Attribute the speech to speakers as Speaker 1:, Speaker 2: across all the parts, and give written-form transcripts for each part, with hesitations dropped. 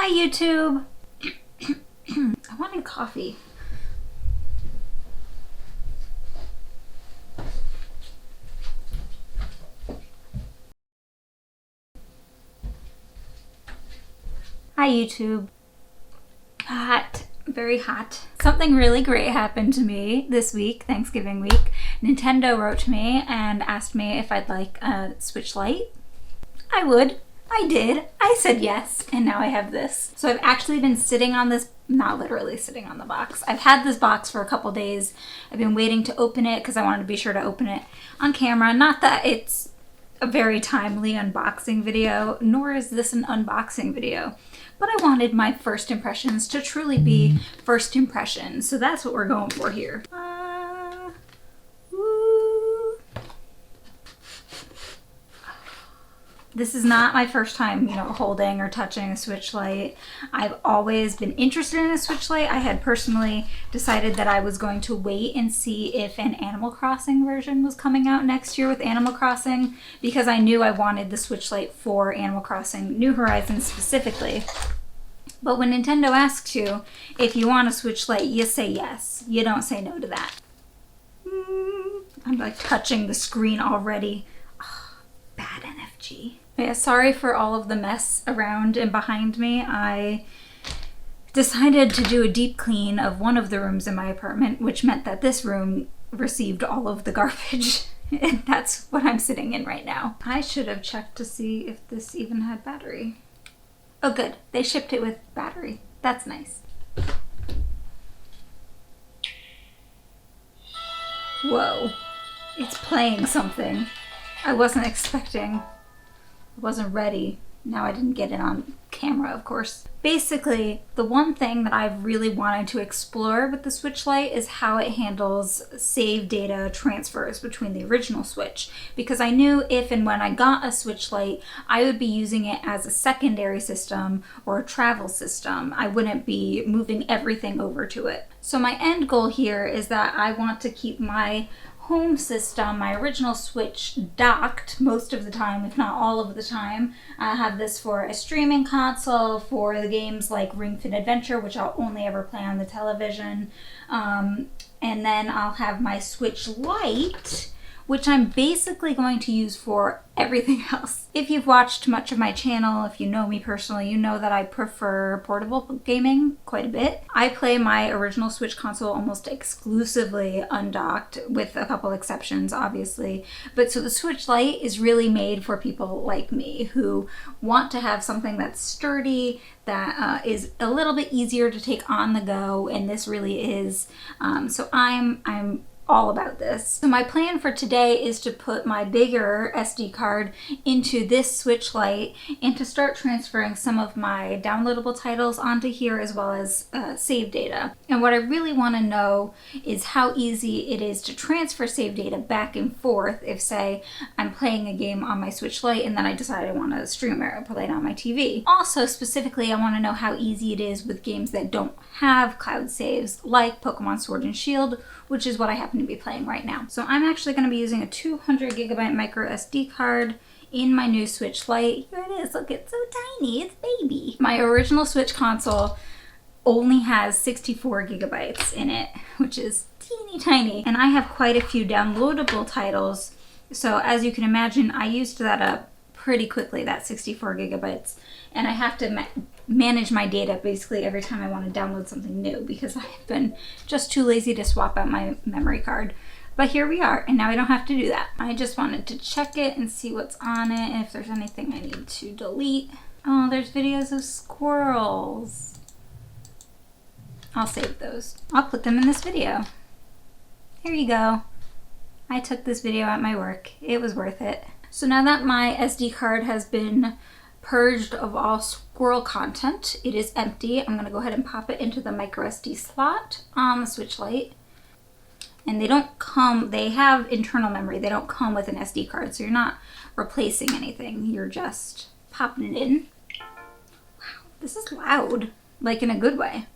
Speaker 1: Hi YouTube! I wanted coffee. Hi YouTube. Hot. Very hot. Something really great happened to me this week, Thanksgiving week. Nintendo wrote to me and asked me if I'd like a Switch Lite. I would. I did. I said yes, and now I have this. So I've actually been sitting on this, not literally sitting on the box. I've had this box for a couple days. I've been waiting to open it because I wanted to be sure to open it on camera. Not that it's a very timely unboxing video, nor is this an unboxing video. But I wanted my first impressions to truly be first impressions. So that's what we're going for here. This is not my first time, holding or touching a Switch Lite. I've always been interested in a Switch Lite. I had personally decided that I was going to wait and see if an Animal Crossing version was coming out next year with Animal Crossing, because I knew I wanted the Switch Lite for Animal Crossing New Horizons specifically. But when Nintendo asks you if you want a Switch Lite, you say yes. You don't say no to that. I'm like touching the screen already. Oh, bad NFG. Yeah, sorry for all of the mess around and behind me. I decided to do a deep clean of one of the rooms in my apartment, which meant that this room received all of the garbage. And that's what I'm sitting in right now. I should have checked to see if this even had battery. Oh good, they shipped it with battery. That's nice. Whoa, it's playing something. I wasn't expecting. I wasn't ready. Now I didn't get it on camera, of course. Basically, the one thing that I've really wanted to explore with the Switch Lite is how it handles save data transfers between the original Switch. Because I knew if and when I got a Switch Lite, I would be using it as a secondary system or a travel system. I wouldn't be moving everything over to it. So my end goal here is that I want to keep my home system, my original Switch, docked most of the time, if not all of the time. I have this for a streaming console for the games like Ring Fit Adventure, which I'll only ever play on the television. And then I'll have my Switch Lite, which I'm basically going to use for everything else. If you've watched much of my channel, if you know me personally, you know that I prefer portable gaming quite a bit. I play my original Switch console almost exclusively undocked, with a couple exceptions, obviously. But so the Switch Lite is really made for people like me who want to have something that's sturdy, that is a little bit easier to take on the go, and this really is. So I'm all about this. So my plan for today is to put my bigger SD card into this Switch Lite and to start transferring some of my downloadable titles onto here, as well as save data. And what I really want to know is how easy it is to transfer save data back and forth if, say, I'm playing a game on my Switch Lite and then I decide I want to stream it or play it on my TV. Also, specifically, I want to know how easy it is with games that don't have cloud saves, like Pokemon Sword and Shield, which is what I happen to be playing right now. So I'm actually going to be using a 200 gigabyte micro SD card in my new Switch Lite. Here it is. Look, it's so tiny. It's baby. My original Switch console only has 64 gigabytes in it, which is teeny tiny. And I have quite a few downloadable titles. So as you can imagine, I used that up pretty quickly, that 64 gigabytes. And I have to manage my data basically every time I want to download something new, because I've been just too lazy to swap out my memory card. But here we are, and now I don't have to do that. I just wanted to check it and see what's on it, and if there's anything I need to delete. Oh, there's videos of squirrels. I'll save those. I'll put them in this video. Here you go. I took this video at my work. It was worth it. So now that my SD card has been purged of all squirrel content, it is empty. I'm going to go ahead and pop it into the micro SD slot on the Switch Lite. And they don't come, they have internal memory. They don't come with an SD card, so you're not replacing anything. You're just popping it in. Wow, this is loud, like in a good way.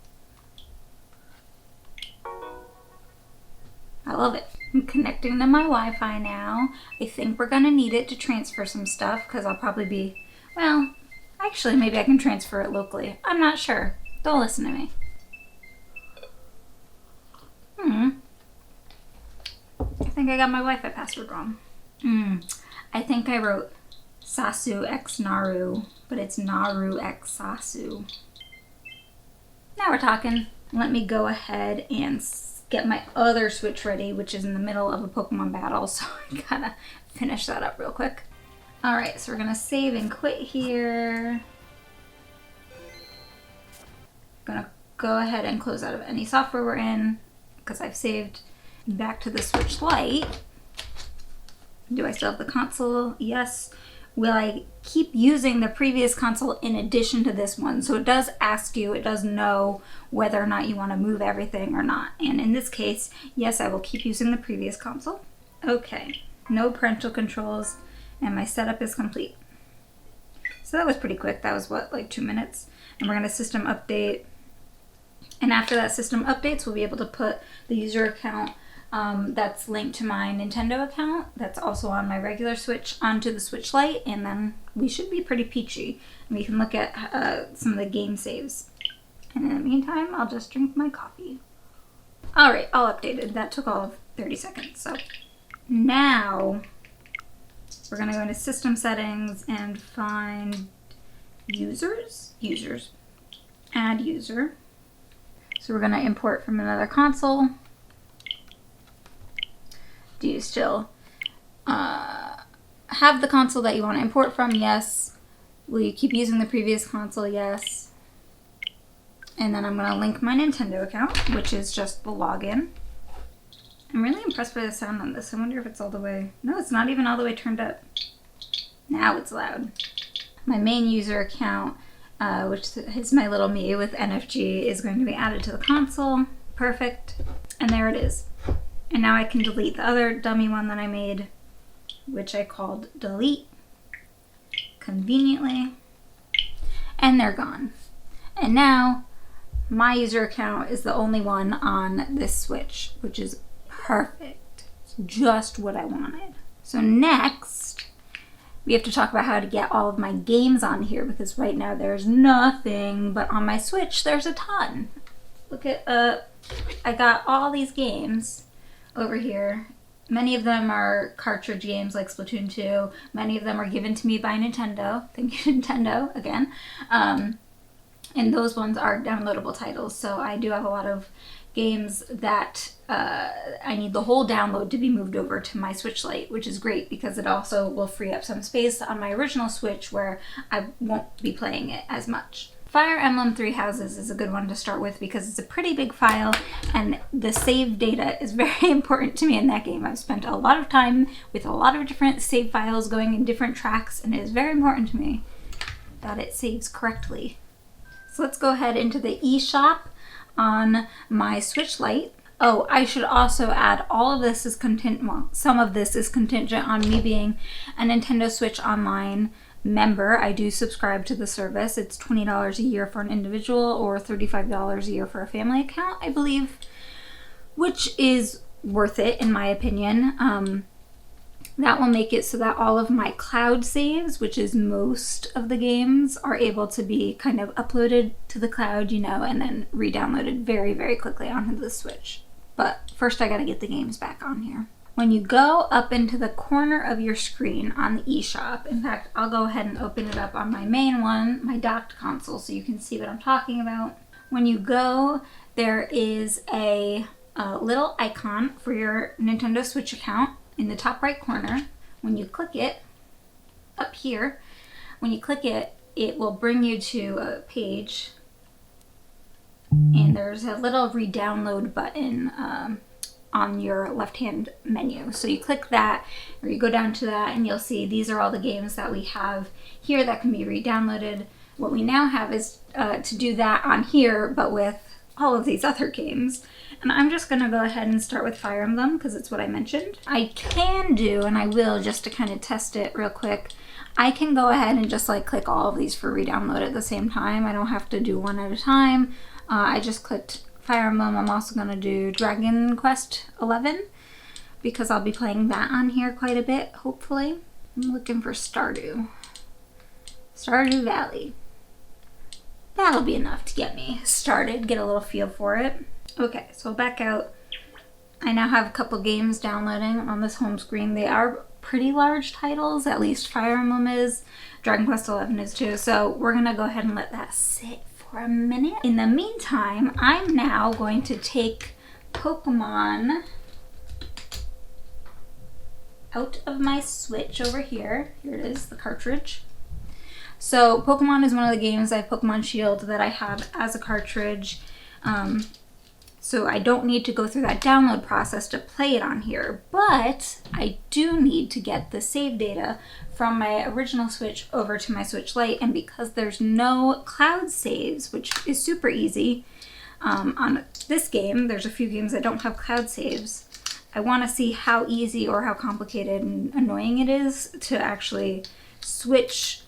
Speaker 1: I love it. I'm connecting to my Wi-Fi now. I think we're going to need it to transfer some stuff, because I'll probably be, well, I Actually, maybe I can transfer it locally. I'm not sure. Don't listen to me. I think I got my Wi-Fi password wrong. I think I wrote Sasu x Naru, but it's Naru x Sasu. Now we're talking. Let me go ahead and get my other Switch ready, which is in the middle of a Pokemon battle, so I gotta finish that up real quick. Alright, so we're gonna save and quit here. Gonna go ahead and close out of any software we're in, because I've saved. Back to the Switch Lite. Do I still have the console? Yes. Will I keep using the previous console in addition to this one? So it does ask you, it does know whether or not you want to move everything or not. And in this case, yes, I will keep using the previous console. Okay. No parental controls, and my setup is complete. So that was pretty quick. That was what, like 2 minutes? And we're going to system update. And after that system updates, we'll be able to put the user account that's linked to my Nintendo account that's also on my regular Switch onto the Switch Lite, and then we should be pretty peachy. And we can look at some of the game saves. And in the meantime, I'll just drink my coffee. Alright, all updated. That took all of 30 seconds. So now we're going to go into system settings and find users. Add user. So we're going to import from another console. Do you still have the console that you want to import from? Yes. Will you keep using the previous console? Yes. And then I'm going to link my Nintendo account, which is just the login. I'm really impressed by the sound on this. I wonder if it's all the way... No, it's not even all the way turned up. Now it's loud. My main user account, which is my little me with NFG, is going to be added to the console. Perfect. And there it is. And now I can delete the other dummy one that I made, which I called delete, conveniently, and they're gone. And now my user account is the only one on this Switch, which is perfect. It's just what I wanted. So next, we have to talk about how to get all of my games on here, because right now there's nothing, but on my Switch there's a ton. Look at, I got all these games over here. Many of them are cartridge games like Splatoon 2. Many of them are given to me by Nintendo. Thank you, Nintendo, again. And those ones are downloadable titles. So I do have a lot of games that I need the whole download to be moved over to my Switch Lite, which is great because it also will free up some space on my original Switch where I won't be playing it as much. Fire Emblem Three Houses is a good one to start with because it's a pretty big file and the save data is very important to me in that game. I've spent a lot of time with a lot of different save files going in different tracks, and it is very important to me that it saves correctly. So let's go ahead into the eShop on my Switch Lite. Oh, I should also add all of this is some of this is contingent on me being a Nintendo Switch Online member. I do subscribe to the service. It's $20 a year for an individual or $35 a year for a family account, I believe, which is worth it in my opinion. That will make it so that all of my cloud saves, which is most of the games, are able to be kind of uploaded to the cloud, you know, and then re-downloaded very, very quickly onto the Switch. But first I gotta get the games back on here. When you go up into the corner of your screen on the eShop, in fact, I'll go ahead and open it up on my main one, my docked console, so you can see what I'm talking about. When you go, there is a little icon for your Nintendo Switch account in the top right corner. When you click it, up here, when you click it, it will bring you to a page, and there's a little re-download button on your left-hand menu. So you click that, or you go down to that, and you'll see these are all the games that we have here that can be re-downloaded. What we now have is to do that on here, but with all of these other games. And I'm just gonna go ahead and start with Fire Emblem because it's what I mentioned. I can do, and I will just to kind of test it real quick, I can go ahead and just like click all of these for re-download at the same time. I don't have to do one at a time. I just clicked Fire Emblem. I'm also gonna do Dragon Quest 11 because I'll be playing that on here quite a bit, hopefully. I'm looking for Stardew Valley. that'll be enough to get me started, get a little feel for it. Okay, so back out. I now have a couple games downloading on this home screen. They are pretty large titles, at least Fire Emblem is, Dragon Quest XI is too, so we're gonna go ahead and let that sit for a minute. In the meantime, I'm now going to take Pokemon out of my Switch over here. Here it is, the cartridge. So Pokemon is one of the games, I have Pokemon Shield that I have as a cartridge. So I don't need to go through that download process to play it on here, but I do need to get the save data from my original Switch over to my Switch Lite, and because there's no cloud saves, which is super easy, on this game, there's a few games that don't have cloud saves, I want to see how easy or how complicated and annoying it is to actually switch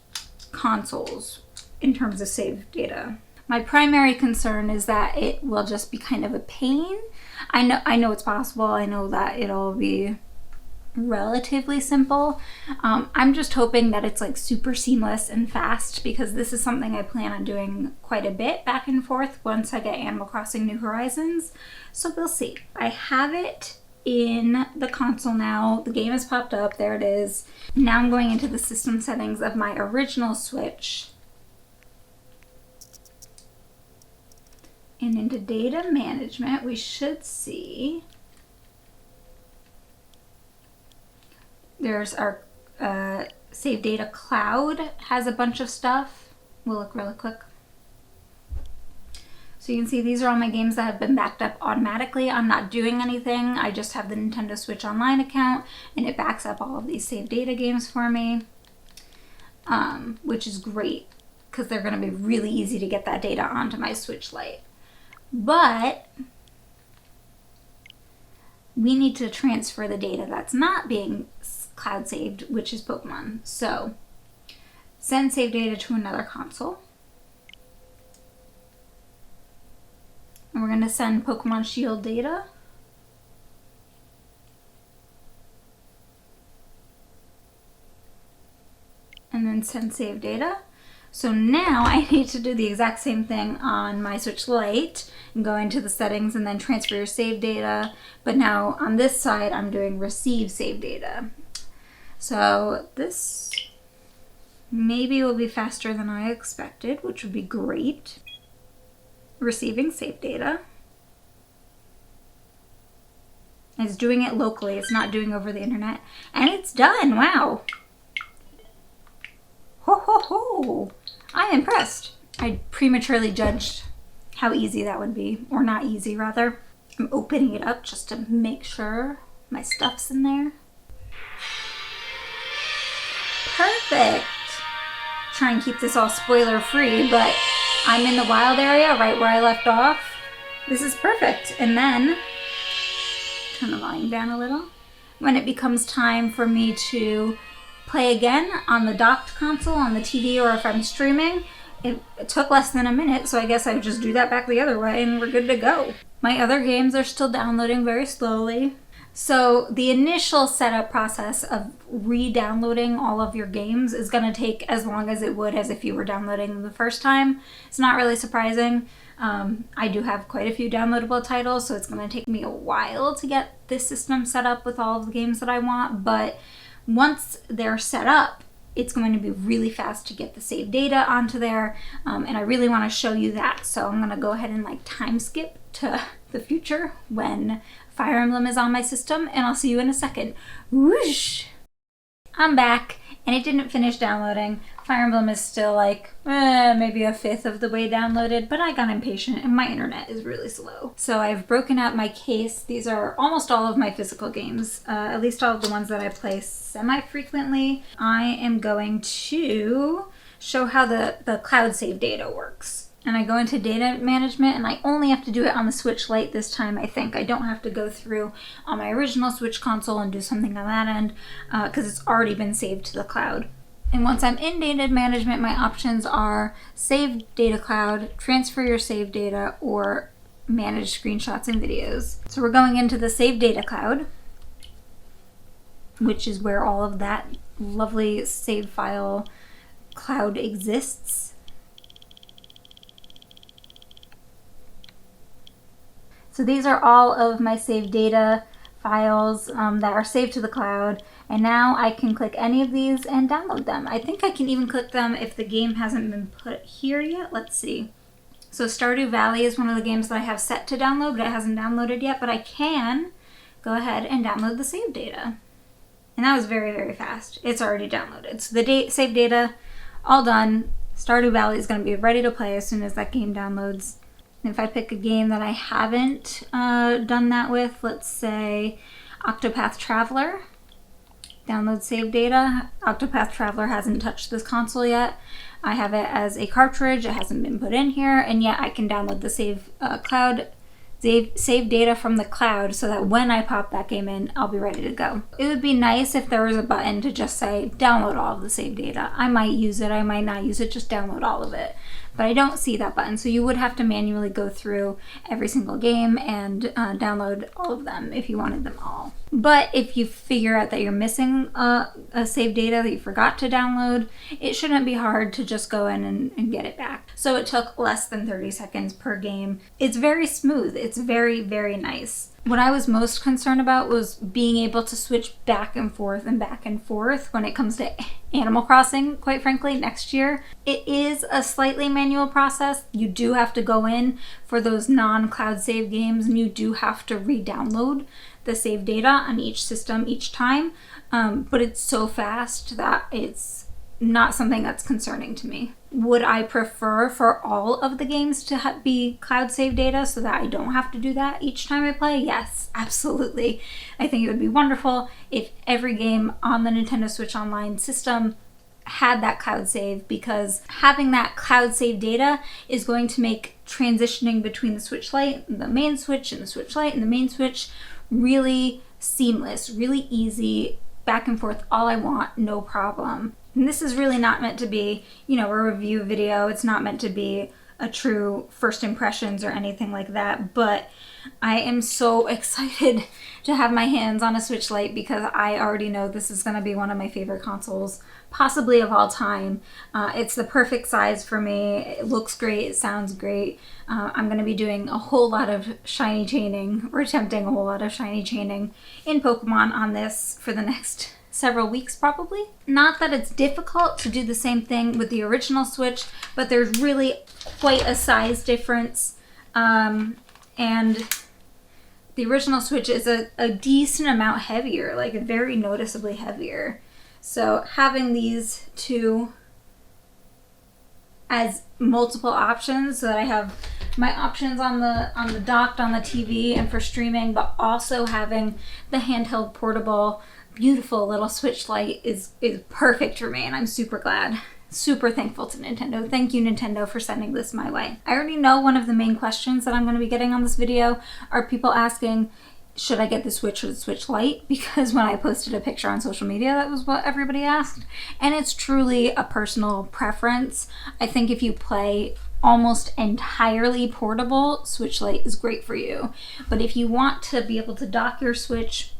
Speaker 1: consoles in terms of save data. My primary concern is that it will just be kind of a pain. I know it's possible. I know that it'll be relatively simple. I'm just hoping that it's like super seamless and fast, because this is something I plan on doing quite a bit back and forth once I get Animal Crossing New Horizons. So we'll see. I have it in the console now. The game has popped up. There it is. Now I'm going into the system settings of my original Switch. And into data management, we should see there's our save data cloud, has a bunch of stuff. We'll look really quick. So you can see these are all my games that have been backed up automatically. I'm not doing anything. I just have the Nintendo Switch Online account and it backs up all of these save data games for me, which is great because they're going to be really easy to get that data onto my Switch Lite. But we need to transfer the data that's not being cloud saved, which is Pokemon. So send save data to another console. And we're going to send Pokemon Shield data. And then send save data. So now I need to do the exact same thing on my Switch Lite and go into the settings and then transfer your save data. But now on this side, I'm doing receive save data. So this maybe will be faster than I expected, which would be great. Receiving save data. It's doing it locally. It's not doing over the internet. And it's done. Wow. Ho ho ho. I'm impressed. I prematurely judged how easy that would be, or not easy rather. I'm opening it up just to make sure my stuff's in there. Perfect. Try and keep this all spoiler free, but I'm in the wild area right where I left off. This is perfect. And then turn the volume down a little. When it becomes time for me to play again on the docked console, on the TV, or if I'm streaming, it took less than a minute, so I guess I would just do that back the other way and we're good to go. My other games are still downloading very slowly. So the initial setup process of re-downloading all of your games is going to take as long as it would as if you were downloading them the first time. It's not really surprising. I do have quite a few downloadable titles, so it's going to take me a while to get this system set up with all of the games that I want, but once they're set up, it's going to be really fast to get the save data onto there, and I really want to show you that. So I'm going to go ahead and like time skip to the future when Fire Emblem is on my system, and I'll see you in a second. Whoosh! I'm back, and it didn't finish downloading. Fire Emblem is still like maybe a fifth of the way downloaded, but I got impatient and my internet is really slow. So I've broken out my case. These are almost all of my physical games, at least all of the ones that I play semi-frequently. I am going to show how the cloud save data works. And I go into data management, and I only have to do it on the Switch Lite this time, I think. I don't have to go through on my original Switch console and do something on that end, because it's already been saved to the cloud. And once I'm in data management, my options are save data cloud, transfer your save data, or manage screenshots and videos. So we're going into the save data cloud, which is where all of that lovely save file cloud exists. So these are all of my saved data files that are saved to the cloud, and now I can click any of these and download them. I think I can even click them if the game hasn't been put here yet. Let's see. So Stardew Valley is one of the games that I have set to download, but it hasn't downloaded yet, but I can go ahead and download the save data. And that was very, very fast. It's already downloaded. So the save data, all done. Stardew Valley is going to be ready to play as soon as that game downloads. And if I pick a game that I haven't done that with, let's say Octopath Traveler, download save data. Octopath Traveler hasn't touched this console yet. I have it as a cartridge. It hasn't been put in here, and yet I can download the save data from the cloud so that when I pop that game in, I'll be ready to go. It would be nice if there was a button to just say download all of the save data. I might use it, I might not use it, just download all of it. But I don't see that button, so you would have to manually go through every single game and download all of them if you wanted them all. But if you figure out that you're missing a save data that you forgot to download, it shouldn't be hard to just go in and get it back. So it took less than 30 seconds per game. It's very smooth. It's very, very nice. What I was most concerned about was being able to switch back and forth when it comes to Animal Crossing, quite frankly, next year. It is a slightly manual process. You do have to go in for those non-cloud save games, and you do have to re-download the save data on each system each time, but it's so fast that it's not something that's concerning to me. Would I prefer for all of the games to be cloud save data so that I don't have to do that each time I play? Yes, absolutely. I think it would be wonderful if every game on the Nintendo Switch Online system had that cloud save, because having that cloud save data is going to make transitioning between the Switch Lite and the main Switch and the Switch Lite and the main Switch really seamless, really easy, back and forth all I want, no problem. And this is really not meant to be, a review video. It's not meant to be a true first impressions or anything like that, but I am so excited to have my hands on a Switch Lite because I already know this is going to be one of my favorite consoles, possibly of all time. It's the perfect size for me. It looks great. It sounds great. I'm going to be doing a whole lot of shiny chaining, or attempting a whole lot of shiny chaining in Pokemon on this for the next several weeks probably. Not that it's difficult to do the same thing with the original Switch, but there's really quite a size difference. And the original Switch is a decent amount heavier, like very noticeably heavier. So having these two as multiple options, so that I have my options on the docked, on the TV and for streaming, but also having the handheld portable beautiful little Switch Lite is perfect for me, and I'm super glad. Super thankful to Nintendo. Thank you, Nintendo, for sending this my way. I already know one of the main questions that I'm going to be getting on this video are people asking, should I get the Switch or the Switch Lite? Because when I posted a picture on social media, that was what everybody asked. And it's truly a personal preference. I think if you play almost entirely portable, Switch Lite is great for you. But if you want to be able to dock your Switch,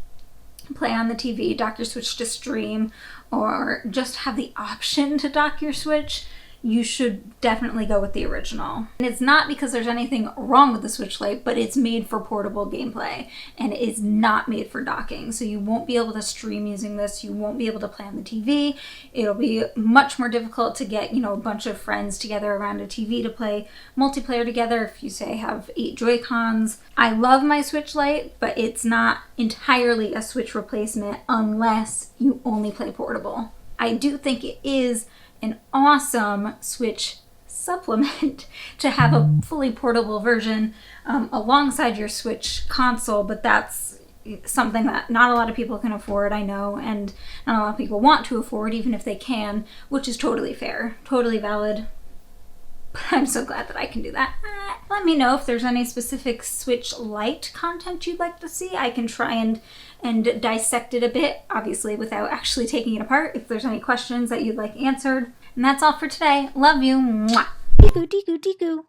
Speaker 1: play on the TV, dock your Switch to stream, or just have the option to dock your Switch, you should definitely go with the original. And it's not because there's anything wrong with the Switch Lite, but it's made for portable gameplay and it is not made for docking. So you won't be able to stream using this. You won't be able to play on the TV. It'll be much more difficult to get, a bunch of friends together around a TV to play multiplayer together if you say have 8 Joy-Cons. I love my Switch Lite, but it's not entirely a Switch replacement unless you only play portable. I do think it is an awesome Switch supplement to have a fully portable version alongside your Switch console, but that's something that not a lot of people can afford, I know, and not a lot of people want to afford, even if they can, which is totally fair, totally valid. But I'm so glad that I can do that. Let me know if there's any specific Switch Lite content you'd like to see. I can try and dissect it a bit, obviously without actually taking it apart, if there's any questions that you'd like answered. And that's all for today. Love you. Mwah. Diku, diku, diku.